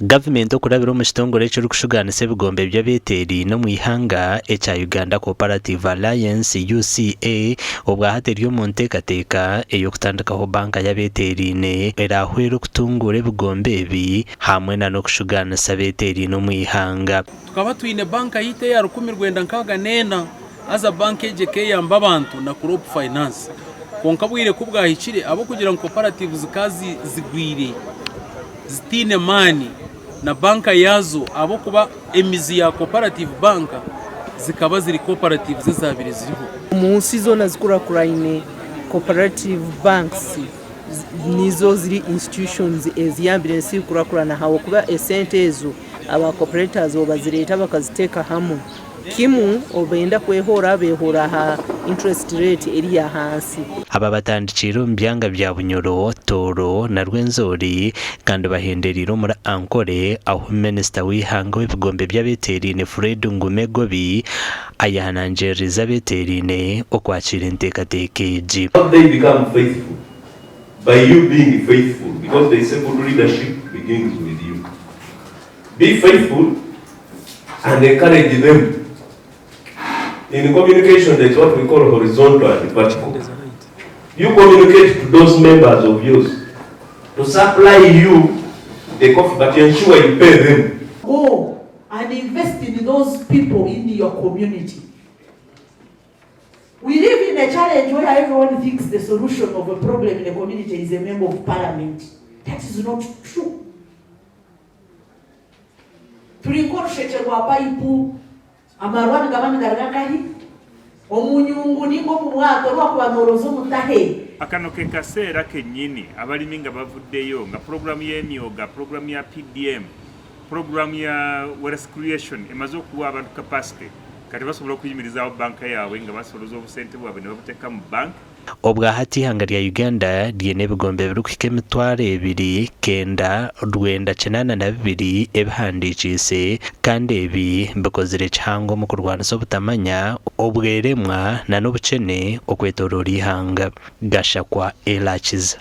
Government okurabira omukitongole ekirikushughanisa ebigombe by'abeeteri no mwihanga ekya Uganda Cooperative Alliance UCA obwahateri omu nteekateeka ey'okutandikaho banka y'abeeteriine erahwera okutunguura ebigombe ebi hamwe n'okushughanisa abeeteri no mwihanga. Tukaba twine banka yite ya 1964 aza banka ejekeyamba abantu na crop finance konka bwire kubwahikire abo kugira ngo cooperative zikazi zigwire zitine mani na banka yazo abo kuba emizi ya cooperative banka zikaba ziri cooperative zizabire ziriho munsi zona zikurakuranye cooperative banks nizo ziri institutions eziyambire nsi kurakurana hawo kuba esente ezo aba cooperators obazireta bakaziteka hamwe kimu obenda kwehora behora ha interest rate eri ya hansi. Aba batandikira mu byanga bya Bunyoro, Toro na Rwenzori kandi bahenderira muri Ankole aho Minister w'ihanga w'ebigombe by'abeterine Fred Ngumegobi ayahanangiriza abeterine okwakira enteekateeka egi. They become faithful by you being faithful because they say good leadership begins with you. Be faithful and encourage them. In communication, there is what we call horizontal and vertical. You communicate to those members of yours to supply you the coffee, but you ensure you pay them. Go and invest in those people in your community. We live in a challenge where everyone thinks the solution of a problem in a community is a member of parliament. That is not true. Tulikorushecherwa paipu amarwani gabani garagakahi omunyungu ningo mu bwato rwakubanorozo mutahe akano ke kaseera kenyini abalimi nga bavuddeyo nga program y'emyoga program ya PDM program ya wealth creation emaze okuwa abantu capacity kati basobola okuyimirizawo banka yaabwe nga basoloza obusente bwabwe ne babuteeka mu bank. Obwahati ihanga lya Uganda lyine ebigombe birikuhika emitwaro 2,982 ebihandikiise kandi ebi bikozire kihango mu kurwanisa obutamanya obweremwa na n'obukene okwetooroora ihanga. Gashakwa Elachiza.